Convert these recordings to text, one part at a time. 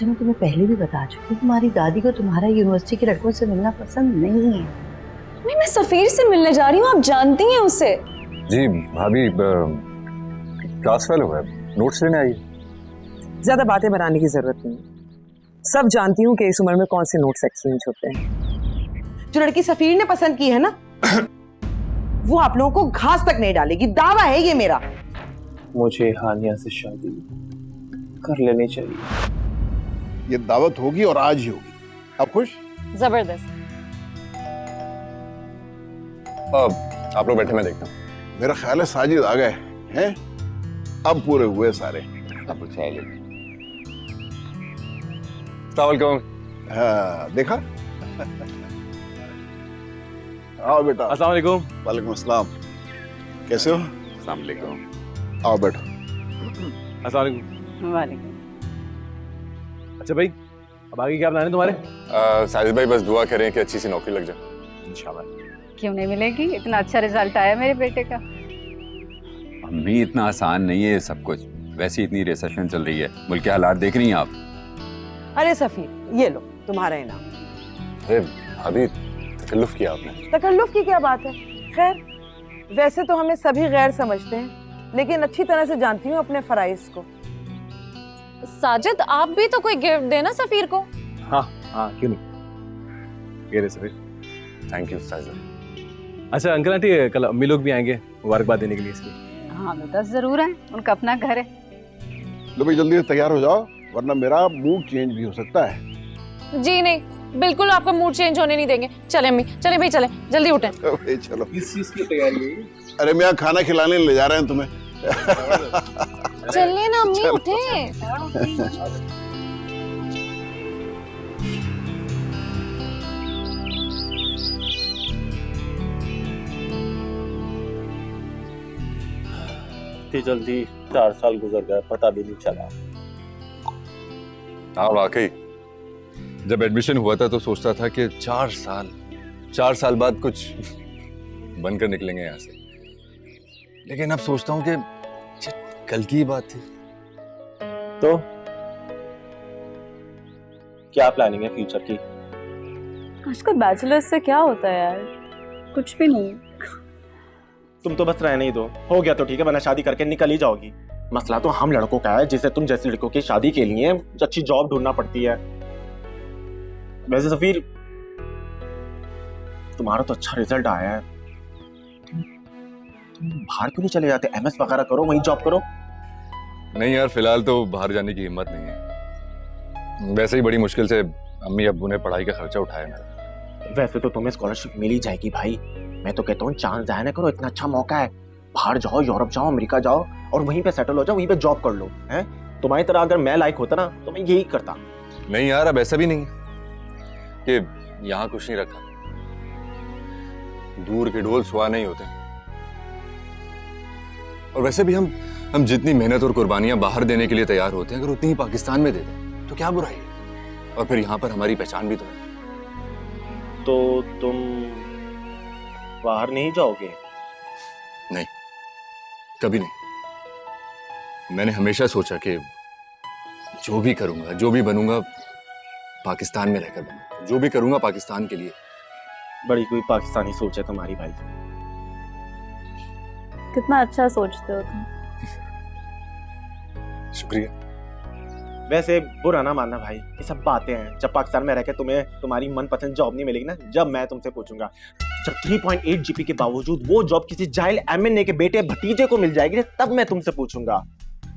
बेटा मैं तुम्हें पहले भी बता चुकी हूँ, तुम्हारी दादी को तुम्हारा यूनिवर्सिटी के लड़कों से मिलना पसंद नहीं है। मैं सफीर से मिलने जा रही हूँ, आप जानती हैं उसे। जी भाभी, क्लास फेलो है, नोट्स लेने आई। ज्यादा बातें बनाने की जरूरत नहीं, सब जानती हूँ कि इस उम्र में कौन से नोट्स एक्सचेंज होते हैं। जो लड़की सफीर ने पसंद की है ना वो आप लोगों को घास तक नहीं डालेगी, दावा है ये मेरा। मुझे हानिया से शादी कर लेनी चाहिए। ये दावत होगी और आज ही होगी। आप खुश? जबरदस्त। आप लोग बैठे, मैं देखता हूँ। मेरा ख्याल है साजिद आ गए हैं, अब पूरे हुए सारे। हाँ, देखा? आओ बेटा। अस्सलाम वालेकुम। वालेकुम अस्सलाम। कैसे हो? अस्सलाम वालेकुम। आओ बैठो। अस्सलाम वालेकुम। वालेकुम। अच्छा भाई, अब आगे क्या प्लान है तुम्हारे? साजिद भाई बस दुआ करें कि अच्छी सी नौकरी लग जाए इंशाल्लाह। क्यों नहीं मिलेगी, इतना अच्छा रिजल्ट आया मेरे बेटे का। अम्मी इतना आसान नहीं है सब कुछ, वैसे इतनी रिसेशन चल रही है, मुल्क के हालात देख रही हैं आप। अरे सफीर ये लो तुम्हारा इनाम। अरे भाभी, तकल्लुफ किया आपने। तकल्लुफ की क्या बात है? खैर वैसे तो हमें सभी गैर समझते हैं, लेकिन अच्छी तरह से जानती हूँ अपने फराइज को। साजिद आप भी तो कोई गिफ्ट देना सफीर को। हाँ हाँ, क्यों नहीं। ये रहे सफीर। Thank you Sajid. अच्छा अंकल आंटी, कल अम्मी लोग भी आएंगे मुबारकबाद देने के लिए इसलिए। हाँ बेटा जरूर है, उनका अपना घर है। लो भाई जल्दी से तैयार हो जाओ, वरना मेरा मूड चेंज भी हो सकता है। जी नहीं, बिल्कुल आपका मूड चेंज होने नहीं देंगे। चले अम्मी, चले भाई, चले जल्दी उठें। भाई चलो। किस चीज की तैयारी है? अरे मैं यहाँ खाना खिलाने ले जा रहे हैं तुम्हें। चलिए ना अम्मी, उठें। इतनी जल्दी 4 साल गुजर गए, पता भी नहीं चला। हाँ वाकई, जब एडमिशन हुआ था तो सोचता था कि 4 साल बाद कुछ बनकर निकलेंगे यहाँ से, लेकिन अब सोचता हूँ कि कल की बात थी। तो क्या प्लानिंग है फ्यूचर की? आजकल बैचलर्स से क्या होता है यार, कुछ भी नहीं। तुम तो बस रहने ही दो, हो गया तो ठीक है, वरना शादी करके निकल ही जाओगी। मसला तो हम लड़कों का है, जिसे तुम जैसे लड़कों की शादी के लिए अच्छी जॉब ढूंढना पड़ती है। वैसे सफीर तुम्हारा तो अच्छा रिजल्ट आया है, तुम बाहर क्यों नहीं चले जाते? एमएस वगैरह करो, वहीं जॉब करो। नहीं यार, फिलहाल तो बाहर जाने की हिम्मत नहीं है। वैसे ही बड़ी मुश्किल से अम्मी अब्बू ने पढ़ाई का खर्चा उठाया मेरा। वैसे तो तुम्हें स्कॉलरशिप मिल ही जाएगी भाई, मैं तो कहता हूँ चांस जाया ना करो, इतना अच्छा मौका है। बाहर जाओ, यूरोप जाओ, अमेरिका जाओ और वहीं पे सेटल हो जाओ, वहीं पे जॉब कर लो। हैं तुम्हारी तरह अगर मैं लायक होता ना तो मैं यही करता। नहीं यार, अब ऐसा भी नहीं है कि यहाँ कुछ नहीं रखा, दूर के ढोल सुहा नहीं होते। और वैसे भी हम जितनी मेहनत और कुर्बानियां बाहर देने के लिए तैयार होते हैं, अगर उतनी ही पाकिस्तान में दे दें तो क्या बुराई है? और फिर यहाँ पर हमारी पहचान भी तो है। तो तुम बाहर नहीं जाओगे? नहीं, कभी नहीं। मैंने हमेशा सोचा कि जो भी करूंगा, जो भी बनूंगा, पाकिस्तान में रहकर बनूंगा। जो भी करूंगा पाकिस्तान के लिए। बड़ी कोई पाकिस्तानी सोच है तुम्हारी भाई। कितना अच्छा सोचते हो तुम। शुक्रिया। वैसे बुरा ना मानना भाई, ये सब बातें हैं। जब पाकिस्तान में रहकर तुम्हें तुम्हारी मनपसंद जॉब नहीं मिलेगी ना, जब मैं तुमसे पूछूंगा, जब 3.8 जीपी के बावजूद वो जॉब किसी जाहिल एमएनए के बेटे भतीजे को मिल जाएगी, तब मैं तुमसे पूछूंगा।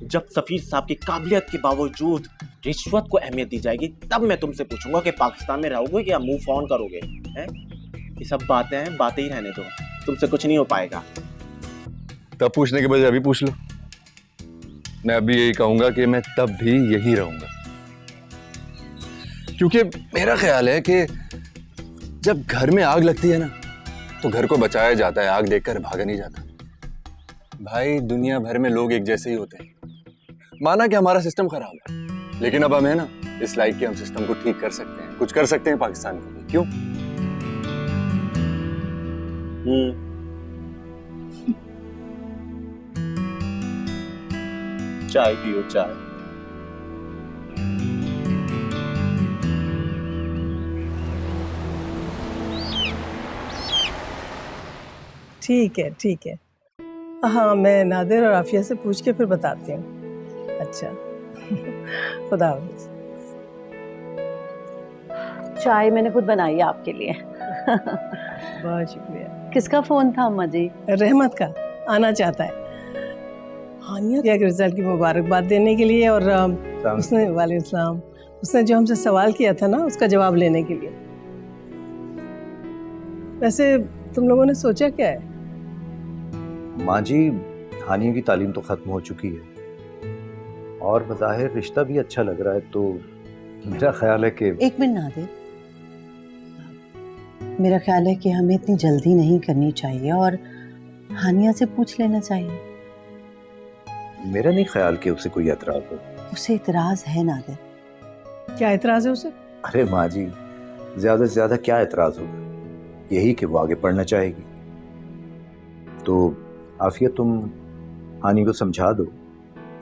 जब सफीर साहब की काबिलियत के बावजूद रिश्वत को अहमियत दी जाएगी, तब मैं तुमसे पूछूंगा कि पाकिस्तान में रहोगे या मूव ऑन करोगे। हैं? ये सब बातें हैं, बातें ही रहने दो, तुमसे कुछ नहीं हो पाएगा। तब पूछने के बजाय अभी पूछ लो। मैं अभी यही कहूंगा कि मैं तब भी यही रहूंगा, क्योंकि मेरा ख्याल है कि जब घर में आग लगती है ना, तो घर को बचाया जाता है, आग देखकर भागा नहीं जाता। भाई दुनिया भर में लोग एक जैसे ही होते हैं। माना कि हमारा सिस्टम खराब है, लेकिन अब हम है ना इस लाइक के हम सिस्टम को ठीक कर सकते हैं, कुछ कर सकते हैं पाकिस्तान के लिए। क्यों? चाय पियो, चाय। ठीक है ठीक है। हाँ, मैं नादिर और आफिया से पूछ के फिर बताती हूँ। अच्छा खुदा हाफिज़। चाय मैंने खुद बनाई है आपके लिए। बहुत शुक्रिया। किसका फोन था अम्मा जी? रहमत का, आना चाहता है हानिया के रिजल्ट की मुबारकबाद देने के लिए, और उसने वालेकुम सलाम, उसने जो हमसे सवाल किया था ना उसका जवाब लेने के लिए। वैसे तुम लोगों ने सोचा क्या है? माँ जी, हानिया की तालीम तो ख़त्म हो चुकी है और बज़ाहिर रिश्ता भी अच्छा लग रहा है, तो मेरा ख्याल है कि एक मिनट नादिर, मेरा ख्याल है कि हमें इतनी जल्दी नहीं करनी चाहिए और हानिया से पूछ लेना चाहिए। मेरा नहीं ख्याल कि उसे कोई एतराज़ हो। उसे इतराज़ है नादिर। क्या एतराज़ है उसे? अरे माँ जी, ज़्यादा से ज़्यादा क्या एतराज़ होगा, यही कि वो आगे पढ़ना चाहेगी। तो आफिया, तुम हानी को समझा दो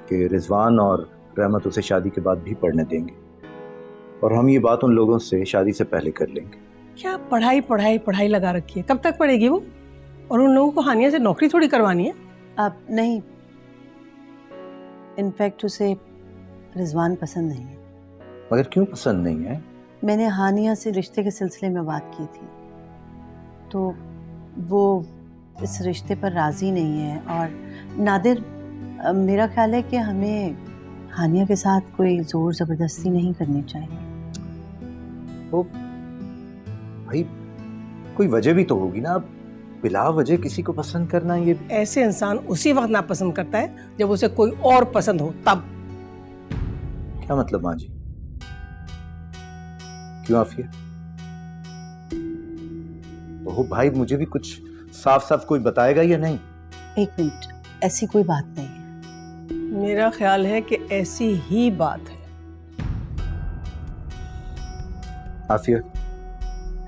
कि रिजवान और रहमत उसे शादी के बाद भी पढ़ने देंगे, और हम ये बात उन लोगों से शादी से पहले कर लेंगे। क्या पढ़ाई पढ़ाई पढ़ाई लगा रखी है? कब तक पढ़ेगी वो? और उन लोगों को हानिया से नौकरी थोड़ी करवानी है। अब नहीं, इनफैक्ट उसे रिजवान पसंद नहीं है। मगर क्यों पसंद नहीं है? मैंने हानिया से रिश्ते के सिलसिले में बात की थी, तो वो इस रिश्ते पर राज़ी नहीं है। और नादिर, मेरा ख्याल है कि हमें हानिया के साथ कोई ज़ोर ज़बरदस्ती नहीं करनी चाहिए। वो भाई, कोई वजह भी तो होगी ना। बिला वजह किसी को पसंद करना, ये ऐसे इंसान उसी वक्त नापसंद करता है जब उसे कोई और पसंद हो, तब। क्या मतलब माँ जी? क्यों आफिया? तो भाई, मुझे भी कुछ साफ साफ कोई बताएगा या नहीं? एक मिनट, ऐसी कोई बात नहीं है। मेरा ख्याल है कि ऐसी ही बात है। आफिया,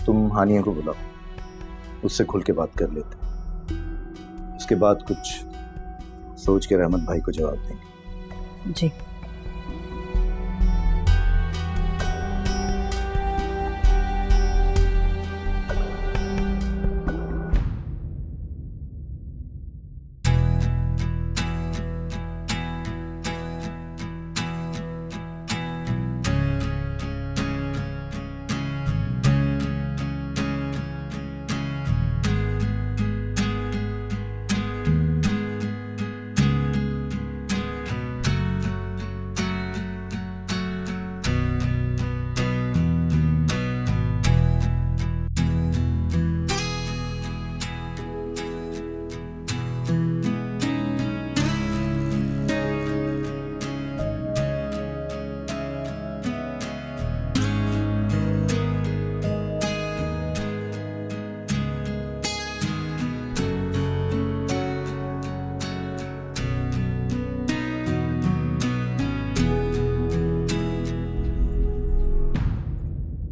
तुम हानिया को बुलाओ, उससे खुल के बात कर लेते, उसके बाद कुछ सोच के रहमत भाई को जवाब देंगे। जी।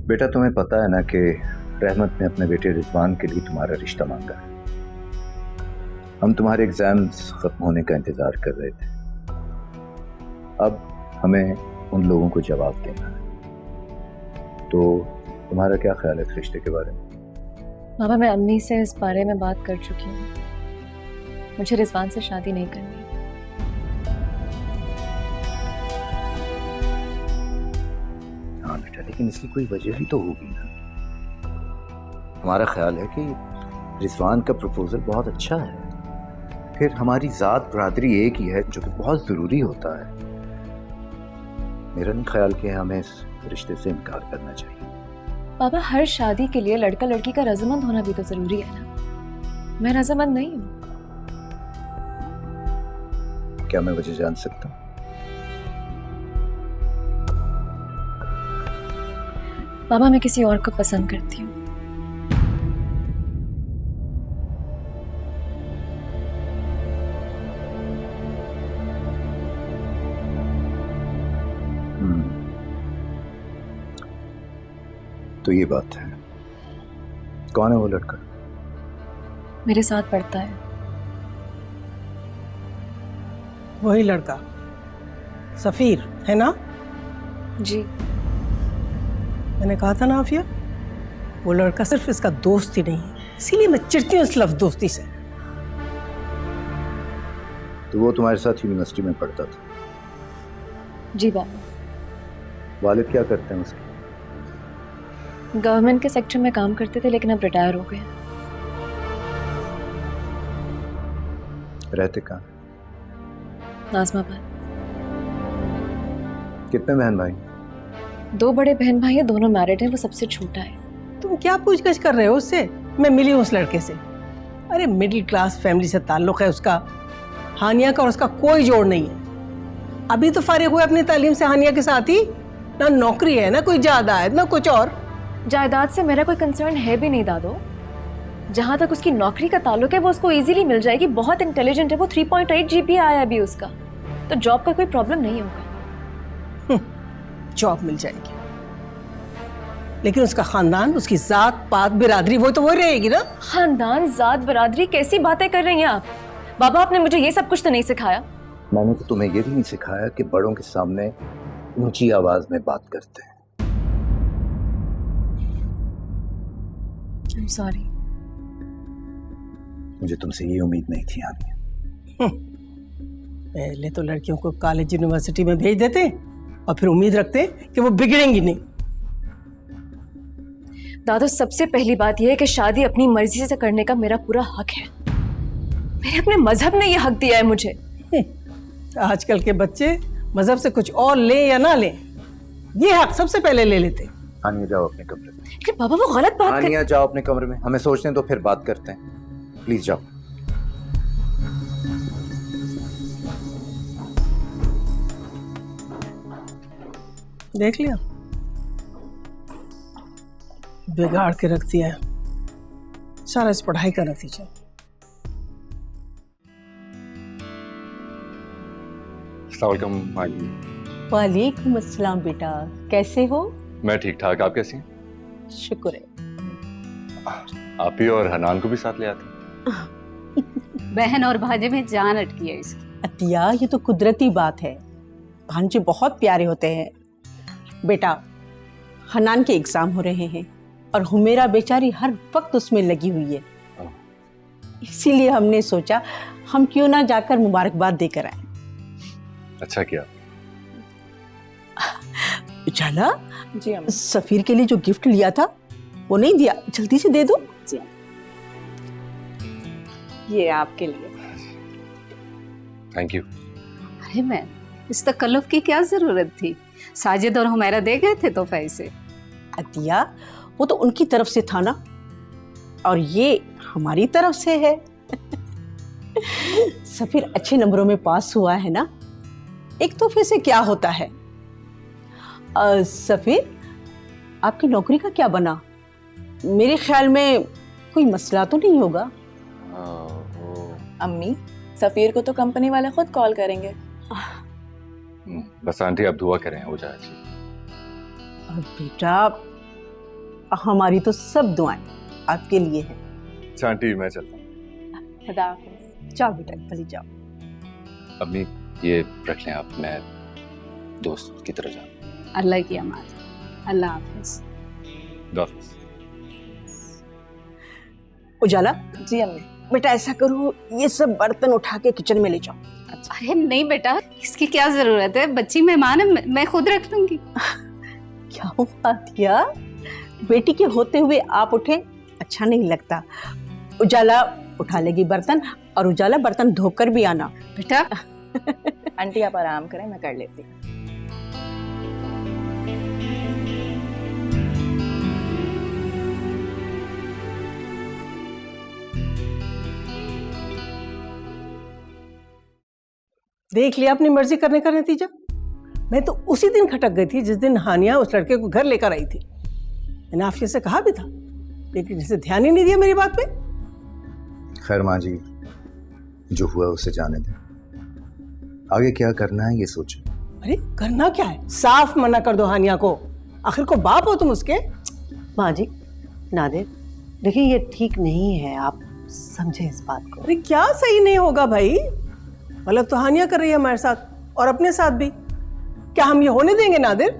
बेटा, तुम्हें पता है ना कि रहमत ने अपने बेटे रिजवान के लिए तुम्हारा रिश्ता मांगा है। हम तुम्हारे एग्जाम्स खत्म होने का इंतजार कर रहे थे। अब हमें उन लोगों को जवाब देना है। तो तुम्हारा क्या ख्याल है इस रिश्ते के बारे में? बाबा, मैं अम्मी से इस बारे में बात कर चुकी हूँ। मुझे रिजवान से शादी नहीं करनी। हाँ बेटा, लेकिन इसकी कोई वजह भी तो होगी ना। हमारा ख्याल है कि रिजवान का प्रपोजल बहुत अच्छा है, फिर हमारी जात बरादरी एक ही है, जो कि बहुत ज़रूरी होता है। मेरा नहीं ख्याल कि हमें इस रिश्ते से इनकार करना चाहिए। बाबा, हर शादी के लिए लड़का लड़की का रजामंद होना भी तो जरूरी है ना। मैं रजामंद नहीं हूँ। क्या मैं वजह जान सकता हूँ? बाबा, मैं किसी और को पसंद करती हूँ। तो ये बात है। कौन है वो लड़का? मेरे साथ पढ़ता है। वही लड़का सफीर है ना? जी। मैंने कहा था ना आफिया, वो लड़का सिर्फ इसका दोस्त ही नहीं है, इसीलिए मैं चिढ़ती हूँ इस लफ्ज़ दोस्ती से। तो वो तुम्हारे साथ यूनिवर्सिटी में पढ़ता था। जी बाबा। वालिद क्या करते हैं उसके? गवर्नमेंट के सेक्टर में काम करते थे लेकिन अब रिटायर हो गए। रहते कहाँ? नाज़माबाद। कितने बहन भाई? 2 बड़े बहन भाई हैं, दोनों मैरिड हैं, वो सबसे छोटा है। तुम क्या पूछगछ कर रहे हो उससे? मैं मिली हूँ उस लड़के से। अरे मिडिल क्लास फैमिली से ताल्लुक है उसका। हानिया का और उसका कोई जोड़ नहीं है। अभी तो फारिग हुए अपनी तालीम से हानिया के साथ ही। ना नौकरी है, ना कोई जायदाद, ना कुछ और। जायदाद से मेरा कोई कंसर्न है भी नहीं दादो। जहां तक उसकी नौकरी का ताल्लुक है वो उसको इजीली मिल जाएगी। बहुत इंटेलिजेंट है वो। 3.8 GPA आया अभी उसका, तो जॉब का कोई प्रॉब्लम नहीं होगा। जॉब मिल जाएगी, लेकिन उसका खानदान, उसकी जात पात बिरादरी वो तो वही रहेगी ना। खानदान जात बिरादरी कैसी बातें कर रही हैं आप? बाबा आपने मुझे ये सब कुछ तो नहीं सिखाया। मैंने तो तुम्हें ये भी नहीं सिखाया कि बड़ों के सामने ऊंची आवाज में बात करते हैं। I'm sorry। मुझे तुमसे ये उम्मीद नहीं थी आनिया। पहले तो लड़कियों को कॉलेज यूनिवर्सिटी में भेज देते और फिर उम्मीद रखते कि वो बिगड़ेंगी नहीं। दादो सबसे पहली बात यह है कि शादी अपनी मर्जी से करने का मेरा पूरा हक है। मेरे अपने मजहब ने यह हक दिया है मुझे। आजकल के बच्चे मजहब से कुछ और लें या ना लें, ये हक सबसे पहले ले लेते। आनिया जाओ अपने कमरे में। लेकिन बाबा वो गलत बात कर। आनिया जाओ अपने कमरे में, हमें सोचने दो फिर बात करते हैं। प्लीज जाओ। देख लिया, बिगाड़ के रख दिया है सारा इस पढ़ाई का नतीजा। अस्सलाम वालेकुम माँ जी। वालेकुम अस्सलाम बेटा, कैसे हो? मैं ठीक ठाक, आप कैसी हैं? शुक्र है। आप ही और हनान को भी साथ ले आते। बहन और भांजे में जान अटकी है इसकी। अतिया, ये तो कुदरती बात है। भांजे बहुत प्यारे होते हैं। बेटा, हनान के एग्जाम हो रहे हैं और हुमेरा बेचारी हर वक्त उसमें लगी हुई है, इसीलिए हमने सोचा हम क्यों ना जाकर मुबारकबाद देकर आए। अच्छा किया। उजाला जी अम्मा। सफीर के लिए जो गिफ्ट लिया था वो नहीं दिया, जल्दी से दे दो। जी ये आपके लिए। Thank you. अरे मैं इस तकल्लुफ की क्या जरूरत थी? साजिद और हुमैरा दे गए थे तो पैसे। अतिया, वो तो उनकी तरफ से था ना, और ये हमारी तरफ से है। सफीर अच्छे नंबरों में पास हुआ है ना, एक तोहफे से क्या होता है। सफीर, आपकी नौकरी का क्या बना? मेरे ख्याल में कोई मसला तो नहीं होगा। अम्मी, सफीर को तो कंपनी वाले खुद कॉल करेंगे। बस आंटी आप दुआ करें हो जाए। बेटा, हमारी तो सब दुआएं आपके लिए हैं। अच्छा आंटी, मैं चलता हूँ। खुदा हाफिज़। जाओ बेटा, चली जाओ। अम्मी ये रख लें आप, मैं दोस्त की तरह जाऊँ। अल्लाह की अमान। अल्लाह हाफिज़। उजाला। जी अम्मी। बेटा ऐसा करो, ये सब बर्तन उठा के किचन में ले जाओ। अरे नहीं बेटा, इसकी क्या जरूरत है? बच्ची मेहमान है, मैं खुद रख लूंगी। क्या हुआ दिया? बेटी के होते हुए आप उठे, अच्छा नहीं लगता। उजाला उठा लेगी बर्तन, और उजाला बर्तन धोकर भी आना। बेटा आंटी आप आराम करें, मैं कर लेती हूँ। देख लिया अपनी मर्जी करने का नतीजा। मैं तो उसी दिन खटक गई थी जिस दिन हानिया उस लड़के को घर लेकर आई थी। मैंने आफिया से कहा भी था, लेकिन इसे ध्यान ही नहीं दिया मेरी बात पे। खैर माँ जी, जो हुआ उसे जाने दें। आगे क्या करना है ये सोचो। अरे करना क्या है? साफ मना कर दो हानिया को, आखिर को बाप हो तुम उसके। माँ जी, नादिर, देखिए ये ठीक नहीं है, आप समझे इस बात को। अरे क्या सही नहीं होगा भाई? गलत तो हानिया कर रही है हमारे साथ और अपने साथ भी। क्या हम ये होने देंगे नादिर?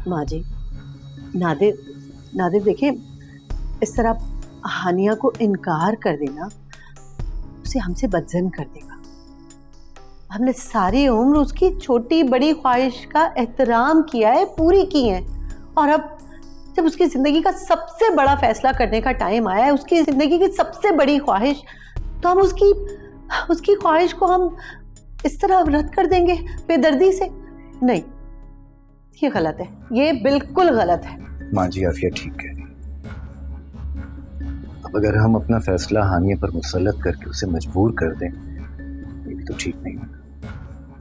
माँ जी, नादिर देखिए, इस तरह हानिया को इनकार कर देना उसे हमसे बदजन कर देगा। हमने सारी उम्र उसकी छोटी बड़ी ख्वाहिश का एहतराम किया है, पूरी की है। और अब जब उसकी ज़िंदगी का सबसे बड़ा फैसला करने का टाइम आया है, उसकी ज़िंदगी की सबसे बड़ी ख्वाहिश, तो हम उसकी ख्वाहिश को हम इस तरह रद्द कर देंगे बेदर्दी से? नहीं, ये गलत है, ये बिल्कुल गलत है। माँ जी आफिया ठीक कह रही। अब अगर हम अपना फैसला हानिया पर मुसल्लत करके उसे मजबूर कर दें, ये भी तो ठीक नहीं होगा।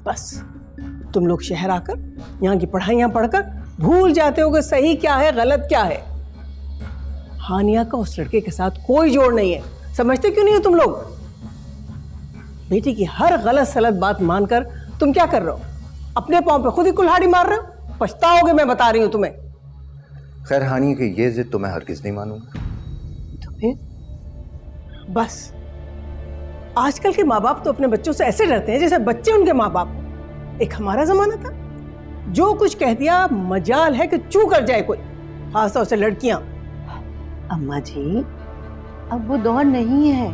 बस तुम लोग शहर आकर यहाँ की पढ़ाइयाँ पढ़कर भूल जाते हो कि सही क्या है गलत क्या है। हानिया का उस लड़के के साथ कोई जोड़ नहीं है, समझते क्यों नहीं हो तुम लोग? बेटी की हर गलत सलत बात मानकर तुम क्या कर रहे हो? अपने पांव पे खुद ही कुल्हाड़ी मार रहे हो। पछताओगे, मैं बता रही हूं तुम्हें। खैर हानिया की ये जिद तो मैं हरगिज नहीं मानूंगा। तो फिर बस आजकल के माँ बाप तो अपने बच्चों से ऐसे डरते हैं जैसे बच्चे उनके माँ बाप। एक हमारा जमाना था, जो कुछ कह दिया मजाल है कि चू कर जाए कोई, खासतौर से लड़कियां। अम्मा जी, अब वो दौर नहीं है,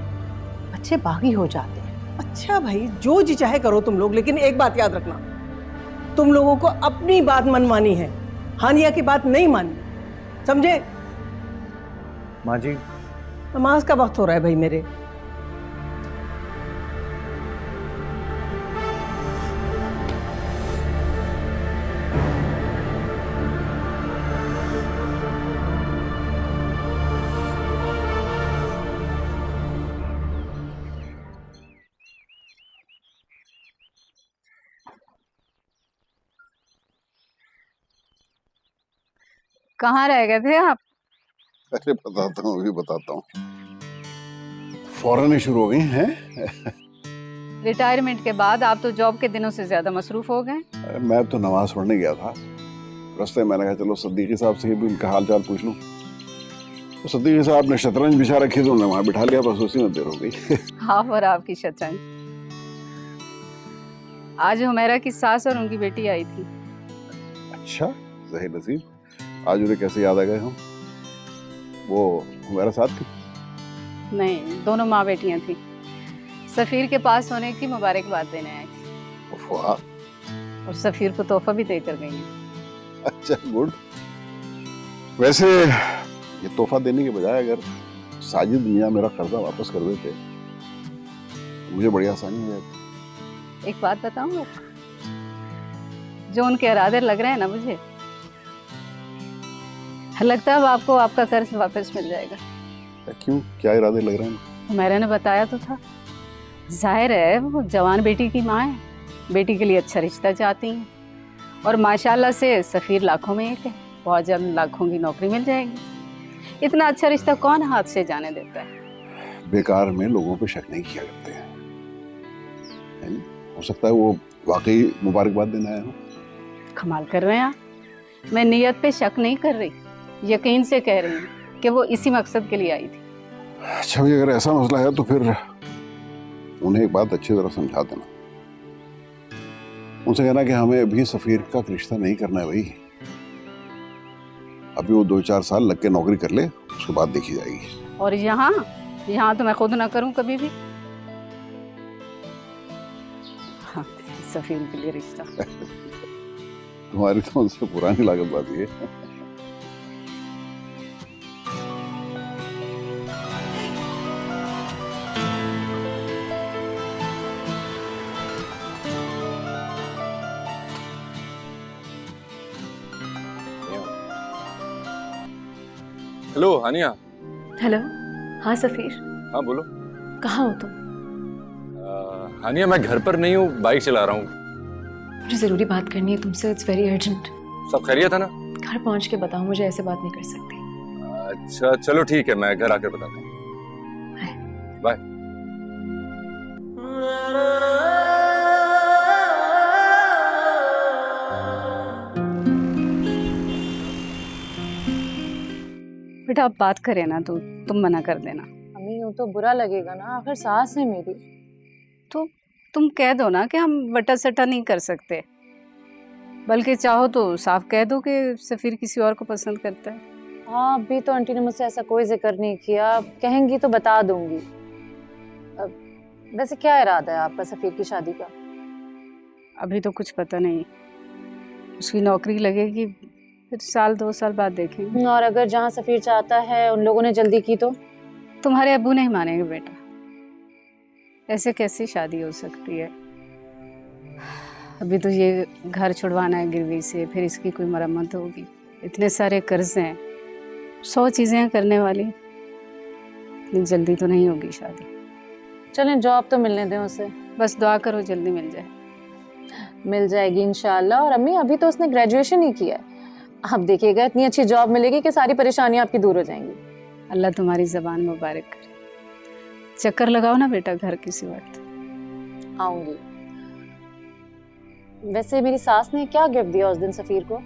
बच्चे बागी हो जाते हैं। अच्छा भाई, जो जी चाहे करो तुम लोग, लेकिन एक बात याद रखना, तुम लोगों को अपनी बात मनमानी है, हानिया की बात नहीं माननी, समझे? माँ जी नमाज का वक्त हो रहा है भाई मेरे। कहाँ रह गए थे आप? अरे बताता हूँ, अभी बताता हूँ। फौरन ही शुरू हो गई हैं। रिटायरमेंट के बाद आप तो जॉब के दिनों से ज्यादा मसरूफ हो गए। मैं तो नमाज पढ़ने गया था, रास्ते में मैंने कहा चलो सिद्दीकी साहब से भी उनका हाल चाल पूछ लूं। तो सिद्दीकी साहब ने शतरंज बिछा रखी तो उन्हें वहां बिठा लिया, बस उसी में देर हो गई। हाँ, और आपकी शतरंज। आज हुमैरा की सास और उनकी बेटी आई थी। अच्छा, सही नसीब। आज उन्हें कैसे याद आ गए हम? वो हमारे साथ थी? नहीं, दोनों माँ बेटियां थी। सफीर के पास होने की मुबारकबाद देने आई थी। वाह। और सफीर को तोहफा भी देकर गई हैं। अच्छा, गुड। वैसे ये तोहफा देने के बजाय अगर साजिद मियाँ मेरा कर्जा वापस कर देते तो मुझे बड़ी आसानी हो जाती। एक बात बताऊं, जो उनके इरादे लग रहे हैं ना, मुझे लगता है अब आपको आपका कर्ज वापस मिल जाएगा। क्यों, क्या इरादे लग रहे हैं? मैंने ने बताया तो था। जाहिर है वो जवान बेटी की माँ है, बेटी के लिए अच्छा रिश्ता चाहती हैं, और माशाल्लाह से सफीर लाखों में एक है, बहुत जल्द लाखों की नौकरी मिल जाएगी। इतना अच्छा रिश्ता कौन हाथ से जाने देता है? बेकार में लोगों पे शक नहीं किया करते हैं। हो सकता है वो वाकई मुबारकबाद देना आया हो। कमाल कर रहे हैं आप। मैं नियत पे शक नहीं कर रही, यकीन से कह रही हूँ कि वो इसी मकसद के लिए आई थी। अच्छा भाई, अगर ऐसा मसला है तो फिर उन्हें एक बात अच्छी तरह समझा देना। उनसे कहना कि हमें अभी सफीर का रिश्ता नहीं करना है भाई। अभी वो 2-4 साल लग के नौकरी कर ले, उसके बाद देखी जाएगी। और यहाँ तो मैं खुद ना करूँ कभी भी। हाँ, सफीर के लिए रिश्ता। तुम्हारी तो उनसे पुरानी लागत बात है। हेलो हानिया। हेलो। हाँ सफीर। हाँ बोलो। कहाँ हो तुम? हानिया, मैं घर पर नहीं हूँ, बाइक चला रहा हूँ। मुझे जरूरी बात करनी है तुमसे, इट्स वेरी अर्जेंट। सब खैरियत है ना? घर पहुँच के बताओ, मुझे ऐसे बात नहीं कर सकती। अच्छा चलो ठीक है, मैं घर आकर बताता हूँ। बाय। बेटा आप बात करें ना, तो तुम मना कर देना। अम्मी यूँ तो बुरा लगेगा ना, आखिर सास है मेरी। तो तुम कह दो ना कि हम बटा सटा नहीं कर सकते, बल्कि चाहो तो साफ कह दो कि सफीर किसी और को पसंद करता है। हाँ, अभी तो आंटी ने मुझसे ऐसा कोई जिक्र नहीं किया, कहेंगी तो बता दूंगी। वैसे क्या इरादा है आपका सफीर की शादी का? अभी तो कुछ पता नहीं। उसकी नौकरी लगेगी फिर 1-2 साल बाद देखेंगे। और अगर जहाँ सफीर चाहता है उन लोगों ने जल्दी की तो? तुम्हारे अब्बू नहीं मानेंगे बेटा, ऐसे कैसी शादी हो सकती है। अभी तो ये घर छुड़वाना है गिरवी से, फिर इसकी कोई मरम्मत होगी, इतने सारे कर्ज हैं, 100 चीज़ें हैं करने वाली। इतनी जल्दी तो नहीं होगी शादी। चलें जॉब तो मिलने दें उसे। बस दुआ करो जल्दी मिल जाए। मिल जाएगी इंशाल्लाह। और अम्मी अभी तो उसने ग्रेजुएशन ही किया है, आप देखिएगा इतनी अच्छी जॉब मिलेगी कि सारी परेशानियां आपकी दूर हो जाएंगी। अल्लाह तुम्हारी ज़बान मुबारक करे। चक्कर लगाओ ना बेटा घर किसी वक्त। आऊंगी। वैसे मेरी सास ने क्या गिफ्ट दिया उस दिन सफीर को?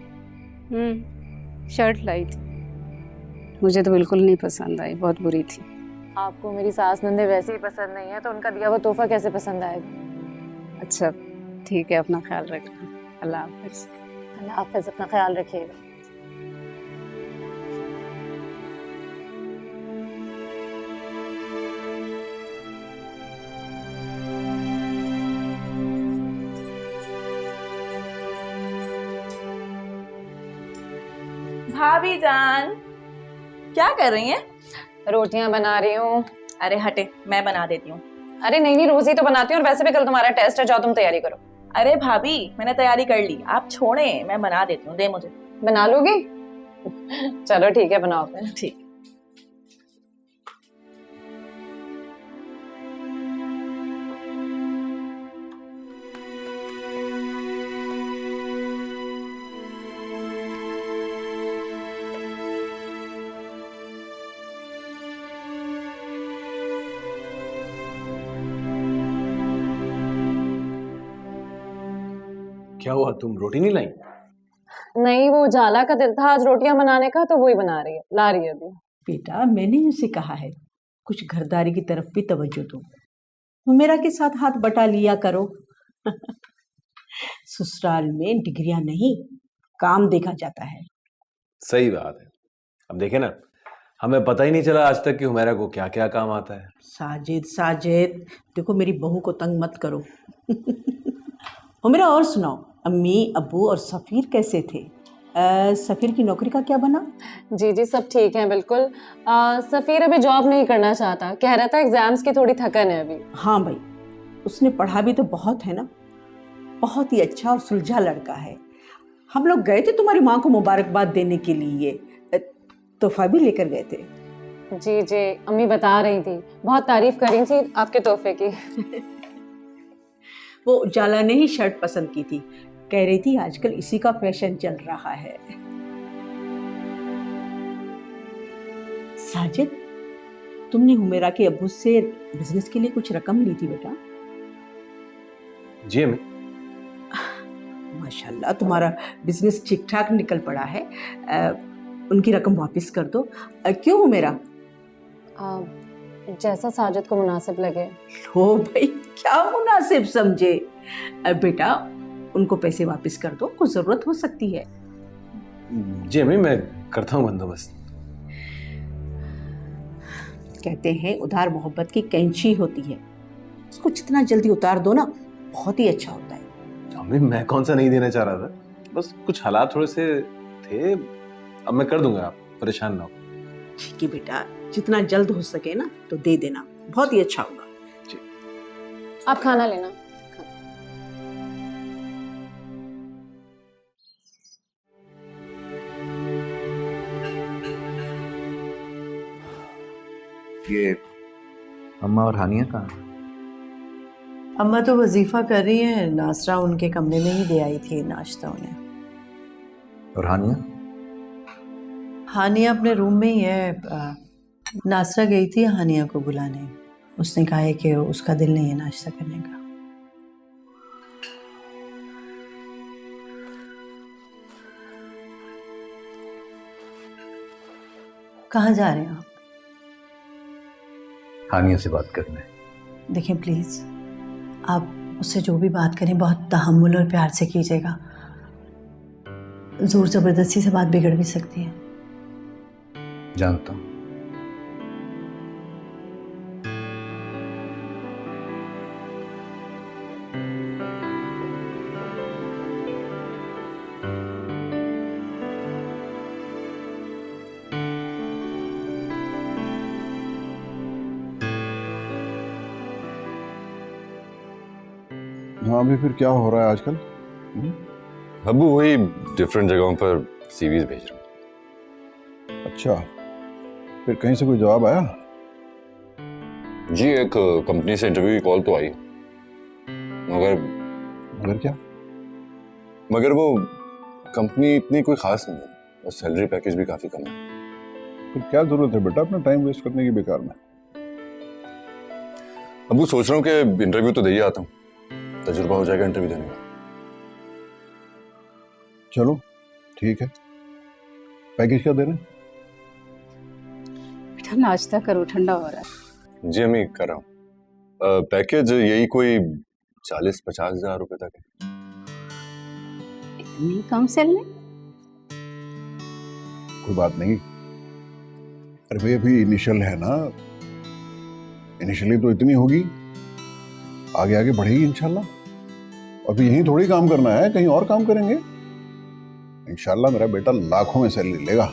शर्ट लाई थी, मुझे तो बिल्कुल नहीं पसंद आई, बहुत बुरी थी। आपको मेरी सास नंदे वैसे ही पसंद नहीं है तो उनका दिया हुआ तोहफा कैसे पसंद आएगा? अच्छा ठीक है, अपना ख्याल रखना। अल्लाह हाफिज। अल्लाह हाफिज, अपना ख्याल रखिएगा। भाभी जान क्या कर रही हैं? रोटियां बना रही हूँ। अरे हटे, मैं बना देती हूँ। अरे नहीं रोज ही तो बनाती हूँ, और वैसे भी कल तुम्हारा टेस्ट है, जाओ तुम तैयारी करो। अरे भाभी मैंने तैयारी कर ली, आप छोड़े, मैं बना देती हूँ, दे मुझे। बना लोगी? चलो ठीक है, बनाओ फिर। ठीक। क्या हुआ, तुम रोटी नहीं लाई? नहीं, वो जाला का दिल था आज रोटियां बनाने का, तो वही बना रही है, ला रही है अभी। बेटा मैंने उसे कहा है कुछ घरदारी की तरफ भी तवज्जो दो, हुमेरा के साथ हाथ बटा लिया करो। ससुराल में डिग्रियां नहीं, काम देखा जाता है। सही बात है। अब देखे ना, हमें पता ही नहीं चला आज तक कि हुमेरा को क्या क्या काम आता है। साजिद साजिद देखो, मेरी बहू को तंग मत करो। हुमेरा और सुनाओ, अम्मी अब्बू और सफ़ीर कैसे थे? सफ़ीर की नौकरी का क्या बना? जी जी सब ठीक है बिल्कुल। सफ़ीर अभी जॉब नहीं करना चाहता, कह रहा था एग्जाम्स की थोड़ी थकन है अभी। हाँ भाई, उसने पढ़ा भी तो बहुत है ना, बहुत ही अच्छा और सुलझा लड़का है। हम लोग गए थे तुम्हारी माँ को मुबारकबाद देने के लिए, तोहफा भी लेकर गए थे। जी जी अम्मी बता रही थी, बहुत तारीफ कर रही थी आपके तोहफे की। वो जाला ने ही शर्ट पसंद की थी, कह रही थी आजकल इसी का फैशन चल रहा है। साजिद, तुमने हुमेरा के अब्बू से बिजनेस के लिए कुछ रकम ली थी बेटा? जी अम्मी। माशाल्लाह तुम्हारा बिजनेस ठीक ठाक निकल पड़ा है। उनकी रकम वापस कर दो। क्यों हुमेरा? जैसा साजिद को मुनासिब लगे। लो भाई, क्या मुनासिब समझे? बेटा उनको पैसे वापस कर दो, कुछ जरूरत हो सकती है। जी अम्मी, मैं करता हूँ बंदोबस्त। कहते हैं उधार मोहब्बत की कैंची होती है, उसको जितना जल्दी उतार दो ना बहुत ही अच्छा होता है। अम्मी मैं कौन सा नहीं देना चाह रहा था, बस कुछ हालात थोड़े से थे। अब मैं कर दूंगा, आप परेशान ना हो। ठीक है बेटा, जितना जल्द हो सके ना तो दे देना, बहुत ही अच्छा होगा। आप खाना लेना। ये अम्मा और हानिया कहाँ? अम्मा तो वजीफा कर रही है, नासरा उनके कमरे में ही दे आई थी नाश्ता उन्हें। और हानिया? हानिया अपने रूम में ही है। नासरा गई थी हानिया को बुलाने, उसने कहा है कि उसका दिल नहीं है नाश्ता करने का। कहाँ जा रहे हो आप? हानिया से बात करने। देखें प्लीज, आप उससे जो भी बात करें बहुत तहम्मुल और प्यार से कीजिएगा, जोर जबरदस्ती से बात बिगड़ भी सकती है। जानता हूँ। वहाँ भी फिर क्या हो रहा है आजकल? अबू वही डिफरेंट जगहों पर सीवीज भेज रहा हूँ। अच्छा, फिर कहीं से कोई जवाब आया? जी एक कंपनी से इंटरव्यू की कॉल तो आई, मगर क्या? मगर वो कंपनी इतनी कोई खास नहीं है और सैलरी पैकेज भी काफी कम है। फिर क्या जरूरत है बेटा अपना टाइम वेस्ट करने की बेकार में? अबू सोच रहा हूँ कि इंटरव्यू तो दे ही आता हूँ, तजुर्बा हो जाएगा इंटरव्यू देने का। चलो ठीक है, पैकेज क्या दे रहे हैं? बेटा नाश्ता करो, ठंडा हो रहा है। जी अम्मी कर रहा हूँ। पैकेज यही कोई 40-50 हज़ार रुपए तक है। इतनी कम सैलरी? कोई बात नहीं, अरे भाई अभी इनिशियल है ना, इनिशियली तो इतनी होगी, आगे आगे बढ़ेगी इंशाल्लाह। और फिर यहीं थोड़ी काम करना है, कहीं और काम करेंगे इंशाल्लाह। मेरा बेटा लाखों में सैलरी लेगा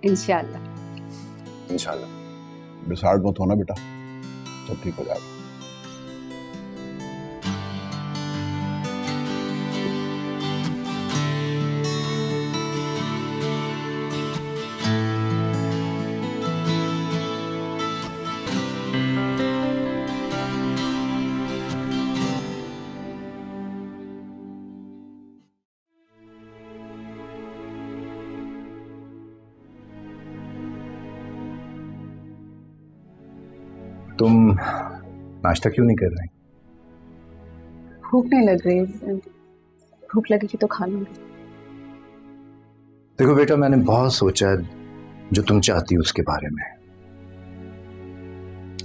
इंशाल्लाह। इंशाल्लाह। डिसहार्ट मत होना बेटा, सब ठीक हो जाएगा। तुम नाश्ता क्यों नहीं कर रहे? भूख नहीं लग रही, भूख लगेगी तो खा लूंगी। देखो बेटा, मैंने बहुत सोचा है जो तुम चाहती हो उसके बारे में।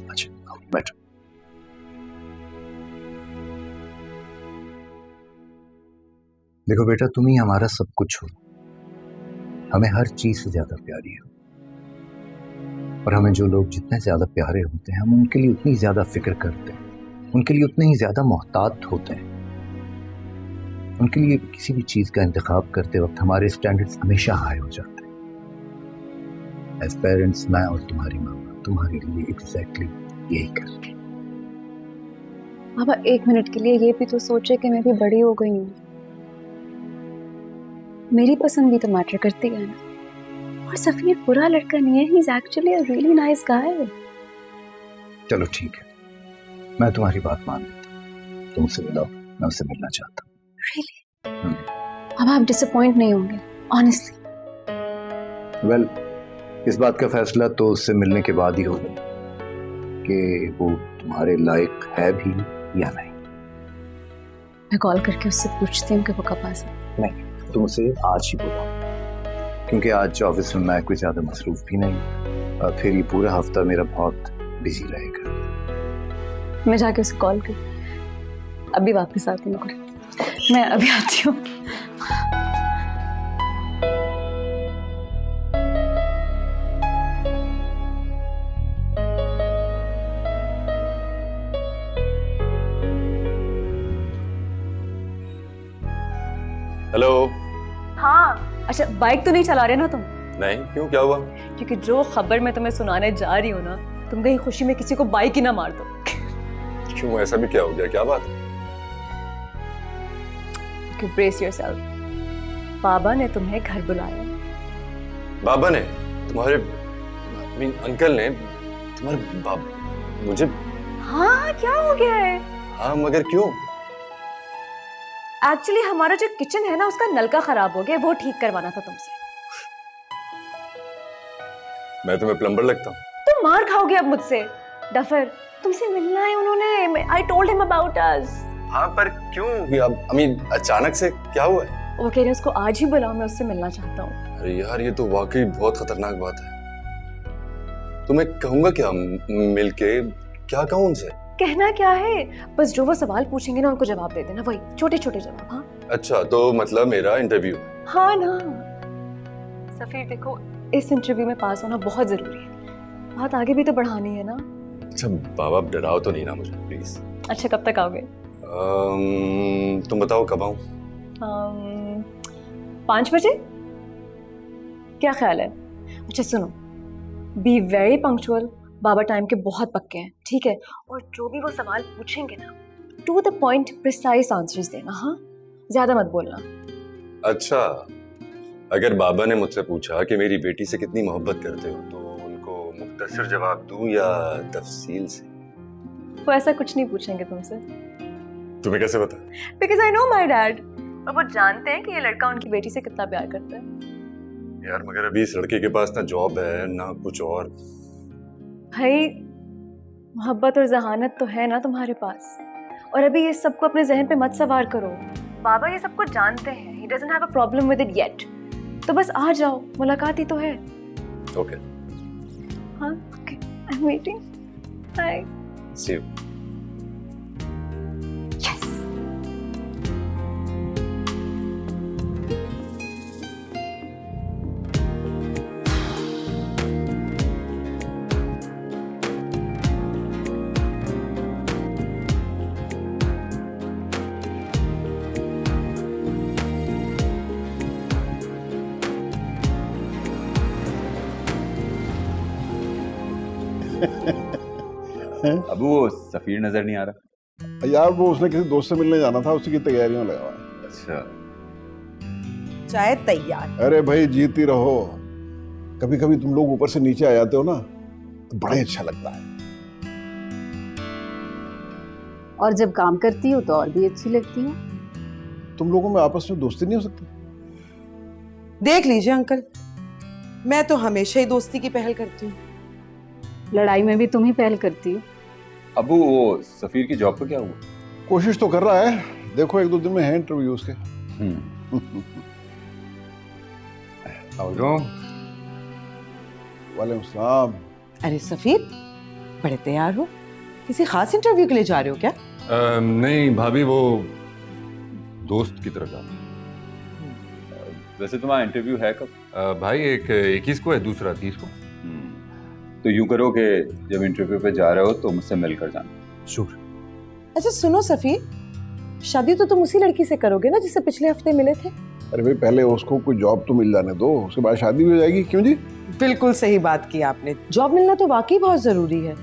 अच्छा बैठो। देखो बेटा, तुम ही हमारा सब कुछ हो, हमें हर चीज से ज्यादा प्यारी हो। और हमें जो लोग जितने ज्यादा प्यारे होते हैं, हम उनके लिए उतनी ज्यादा फिक्र करते हैं, उनके लिए उतने ही ज्यादा मोहतात होते हैं। उनके लिए किसी भी चीज का इंतखाब करते वक्त हमारे स्टैंडर्ड्स हमेशा हाई हो जाते हैं। एज पेरेंट्स, मैं और तुम्हारी मामा तुम्हारे लिए एग्जैक्टली यही कर रही है। पापा एक मिनट के लिए ये भी तो सोचे कि मैं भी बड़ी हो गई हूँ। मेरी पसंद भी तो मैटर करती है ना। और सफीर बुरा लड़का नहीं है, he is actually a really nice guy. चलो ठीक है, मैं तुम्हारी बात मान लेता हूँ, तुम उससे मिलाओ, मैं उससे मिलना चाहता हूँ। Really? अब आप डिसअपॉइंट नहीं होंगे ऑनेस्टली? वेल, इस बात का फैसला तो उससे मिलने के बाद ही होगा कि वो तुम्हारे लायक है भी या नहीं। मैं कॉल करके उससे पूछती हूँ कि वो कब आ सकता। नहीं, तुम उसे आज ही बुलाओ, क्योंकि आज ऑफिस में मैं कोई ज्यादा मसरूफ भी नहीं, और फिर ये पूरा हफ्ता मेरा बहुत बिजी रहेगा। मैं जाके उसे कॉल कर अभी वापस आती हूँ, मैं अभी आती हूँ। हेलो। हाँ, अच्छा बाइक तो नहीं चला रहे ना तुम? नहीं, क्यों, क्या हुआ? क्योंकि जो खबर मैं तुम्हें सुनाने जा रही हूँ ना, तुम कहीं खुशी में किसी को बाइक ही ना मार दो। क्यों, ऐसा भी क्या हो गया, क्या बात है? ब्रेस योरसेल्फ, बाबा ने तुम्हें घर बुलाया। बाबा ने? तुम्हारे अंकल ने तुम्हारे मुझे? हाँ, क्या हो गया है? हाँ मगर क्यों? एक्चुअली हमारा जो किचन है ना, उसका नलका खराब हो गया, वो ठीक करवाना था तुमसे। मैं तुम्हें प्लम्बर लगता हूँ? तुम मार खाओगे अब मुझसे। डफर, तुमसे मिलना है उन्होंने। I told him about us. हाँ पर क्यों? अचानक से क्या हुआ है? वो कह रहे उसको आज ही बुलाओ, मैं उससे मिलना चाहता हूँ। अरे यार, ये तो वाकई बहुत खतरनाक बात है। तो मैं कहूँगा क्या मिलके? क्या कहूँ उनसे? कहना क्या है, बस जो वो सवाल पूछेंगे ना उनको जवाब दे देना, वही छोटे छोटे जवाब। हाँ अच्छा, तो मतलब मेरा इंटरव्यू? हाँ ना सफीर, देखो इस इंटरव्यू में पास होना बहुत जरूरी है, बात आगे भी तो बढ़ानी है ना। अच्छा बाबा, डराओ तो नहीं ना मुझे प्लीज। अच्छा कब तक आओगे? तुम बताओ कब आऊँ? 5 बजे, क्या ख्याल है? अच्छा सुनो, be very punctual, Baba time के बहुत पक्के हैं, ठीक है? और जो भी वो सवाल पूछेंगे ना, to the point precise answers देना, हाँ, ज्यादा मत बोलना। अच्छा, अगर बाबा ने मुझसे पूछा कि मेरी बेटी से कितनी मोहब्बत करते हो तो उनको मुख्तसर जवाब दूं या तफसील से? वो ऐसा कुछ नहीं पूछेंगे तुमसे। तुम्हें कैसे पता? Because I know my dad, और वो जानते हैं कि ये लड़का उनकी बेटी से कितना प्यार करता है। यार मगर अभी इस लड़के के पास ना जॉब है ना कुछ और। भाई मोहब्बत और जहानत तो है ना तुम्हारे पास, और अभी ये सबको अपने जहन पे मत सवार करो। बाबा ये सब कुछ जानते हैं, he doesn't have a problem with it yet। तो बस आ जाओ, मुलाकात ही तो है। ओके। हाँ, okay, I am waiting. Bye. See you. अबू वो सफीर नजर नहीं आ रहा। यार वो उसने किसी दोस्त से मिलने जाना था, उसी की तैयारियों में लगा हुआ है। अच्छा, चाय तैयार। अरे भाई जीती रहो। कभी कभी तुम लोग ऊपर से नीचे आ जाते हो ना तो बड़ा ही अच्छा लगता है। और जब काम करती हो तो और भी अच्छी लगती है। तुम लोगों में आपस में दोस्ती नहीं हो सकती? देख लीजिए अंकल, मैं तो हमेशा ही दोस्ती की पहल करती हूँ। लड़ाई में भी तुम ही पहल करती हो। अबू वो सफीर की जॉब का क्या हुआ? कोशिश तो कर रहा है, देखो एक दो दिन में है इंटरव्यू उसके। वालेकुम सलाम। अरे सफीर, बड़े तैयार हो, किसी खास इंटरव्यू के लिए जा रहे हो क्या? नहीं भाभी, वो दोस्त की तरफ जा रहा हूं। वैसे तुम्हारा इंटरव्यू है कब? भाई एक 21 को है, दूसरा 30 को। तो यूं करो कि जब इंटरव्यू पे जा रहे हो तो मुझसे मिलकर जाना। शुक्र। अच्छा सुनो सफीर, शादी तो तुम उसी लड़की से करोगे ना जिससे पिछले हफ्ते मिले थे? अरे भाई पहले उसको कोई जॉब तो मिल जाने दो, उसके बाद शादी भी हो जाएगी। क्यों जी? बिल्कुल सही बात की आपने। जॉब मिलना तो वाकई बहुत जरूरी है,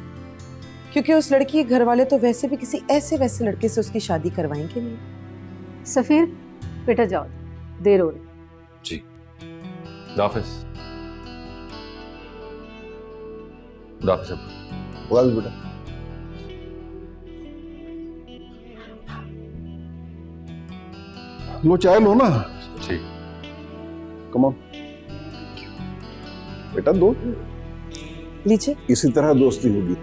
क्योंकि उस लड़की के घर वाले तो वैसे भी किसी ऐसे वैसे लड़के से उसकी शादी करवाएंगे नहीं। सफीर बेटा जाओ, देर हो रही। जी दाफिज। दाफिज बेटा। लो चाय लो ना। ठीक। कम ऑन बेटा, दो लीजिए। इसी तरह दोस्ती होगी।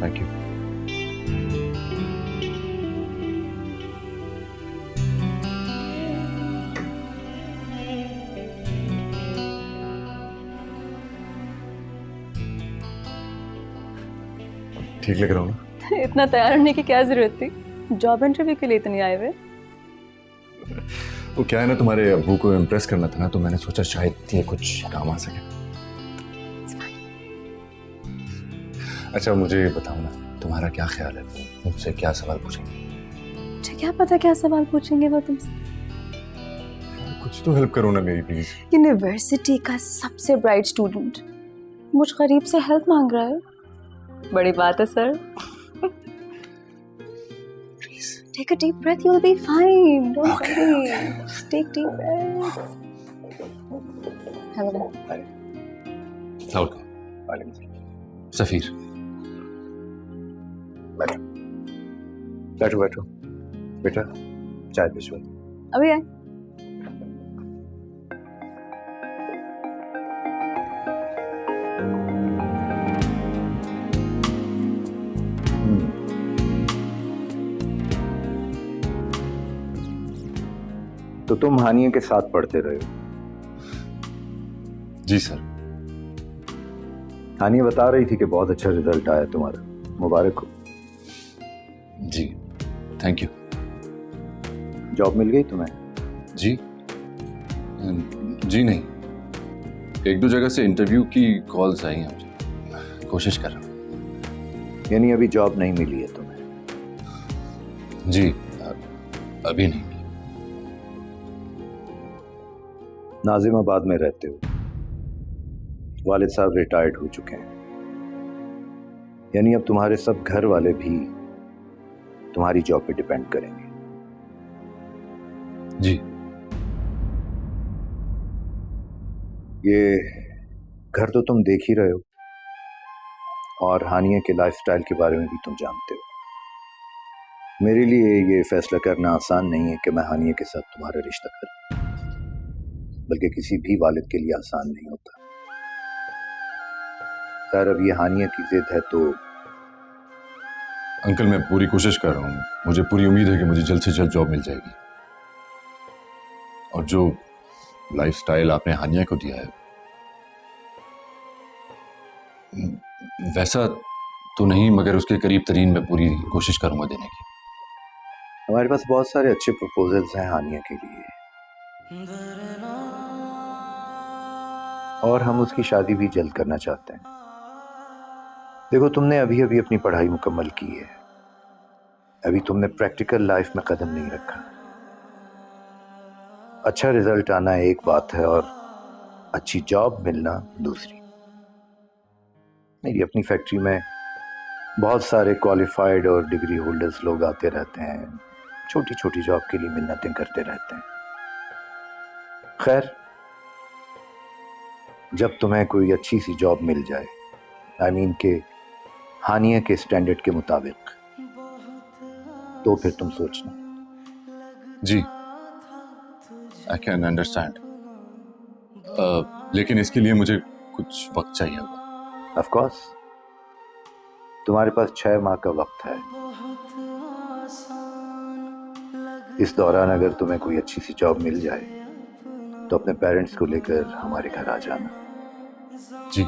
Thank you. ठीक लग रहा हूँ ना? इतना तैयार होने की क्या जरूरत थी? जॉब इंटरव्यू के लिए तो नहीं आए हुए। वो क्या है ना, तुम्हारे अब्बू को इम्प्रेस करना था ना, तो मैंने सोचा शायद ये कुछ काम आ सके। अच्छा मुझे बताओ ना, तुम्हारा क्या ख्याल है, मुझसे क्या सवाल पूछेंगे? मुझे क्या पता क्या सवाल पूछेंगे वो तुमसे। कुछ तो हेल्प करो ना मेरी प्लीज। यूनिवर्सिटी का सबसे ब्राइट स्टूडेंट मुझ गरीब से हेल्प मांग रहा है, बड़ी बात है sir. Take a deep breath, you'll be fine. Don't worry. Just take deep breaths. Hello. Hi. सफीर बैठो बैठो बैठो बेटा, चाय भिजवा। अभी आए। तो तुम हानिया के साथ पढ़ते रहे हो? जी सर। हानिया बता रही थी कि बहुत अच्छा रिजल्ट आया तुम्हारा, मुबारक हो। जी थैंक यू। जॉब मिल गई तुम्हें? जी जी नहीं, एक दो जगह से इंटरव्यू की कॉल्स आई हैं मुझे, कोशिश कर रहा हूँ। यानी अभी जॉब नहीं मिली है तुम्हें? जी अभी नहीं। नाजिमाबाद में रहते हो, वालिद साहब रिटायर्ड हो चुके हैं, यानी अब तुम्हारे सब घर वाले भी तुम्हारी जॉब पे डिपेंड करेंगे। जी। ये घर तो तुम देख ही रहे हो और हानिया के लाइफस्टाइल के बारे में भी तुम जानते हो। मेरे लिए ये फैसला करना आसान नहीं है कि मैं हानिया के साथ तुम्हारा रिश्ता करूं, बल्कि किसी भी वालिद के लिए आसान नहीं होता। खैर, अब ये हानिया की जिद है तो अंकल, मैं पूरी कोशिश कर रहा हूँ। मुझे पूरी उम्मीद है कि मुझे जल्द से जल्द जॉब मिल जाएगी। और जो लाइफस्टाइल आपने हानिया को दिया है वैसा तो नहीं, मगर उसके करीब तरीन मैं पूरी कोशिश करूंगा देने की। हमारे पास बहुत सारे अच्छे प्रपोजल्स हैं हानिया के लिए, और हम उसकी शादी भी जल्द करना चाहते हैं। देखो, तुमने अभी अभी अपनी पढ़ाई मुकम्मल की है, अभी तुमने प्रैक्टिकल लाइफ में कदम नहीं रखा। अच्छा रिजल्ट आना एक बात है और अच्छी जॉब मिलना दूसरी। मेरी अपनी फैक्ट्री में बहुत सारे क्वालिफाइड और डिग्री होल्डर्स लोग आते रहते हैं, छोटी छोटी जॉब के लिए मिन्नतें करते रहते हैं। खैर, जब तुम्हें कोई अच्छी सी जॉब मिल जाए, आई मीन के हानिया के स्टैंडर्ड के मुताबिक, तो फिर तुम सोचना। जी, आई कैन अंडरस्टैंड, लेकिन इसके लिए मुझे कुछ वक्त चाहिए होगा। ऑफ कोर्स, तुम्हारे पास 6 माह का वक्त है। इस दौरान अगर तुम्हें कोई अच्छी सी जॉब मिल जाए तो अपने पेरेंट्स को लेकर हमारे घर आ जाना। जी।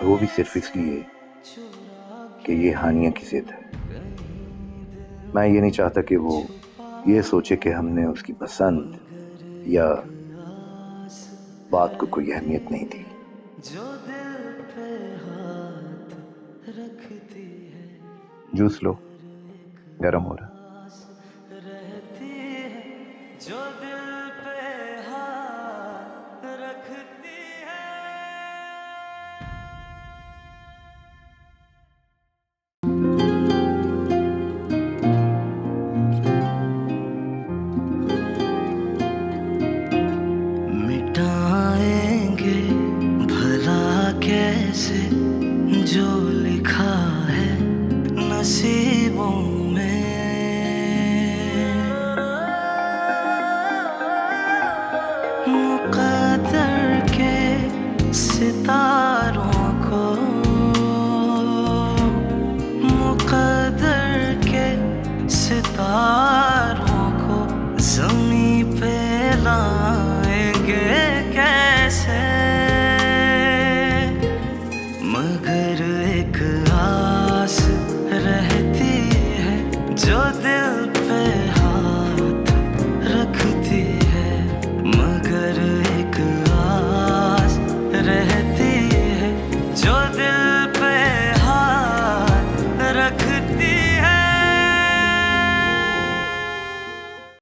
वो भी सिर्फ इसलिए कि ये हानिया की जिद है। मैं ये नहीं चाहता कि वो ये सोचे कि हमने उसकी पसंद या बात को कोई अहमियत नहीं दी। जूस लो, गरम हो रहा। मिटाएंगे भला कैसे जो लिखा है नसीबों में। मुक़द्दर के सितारे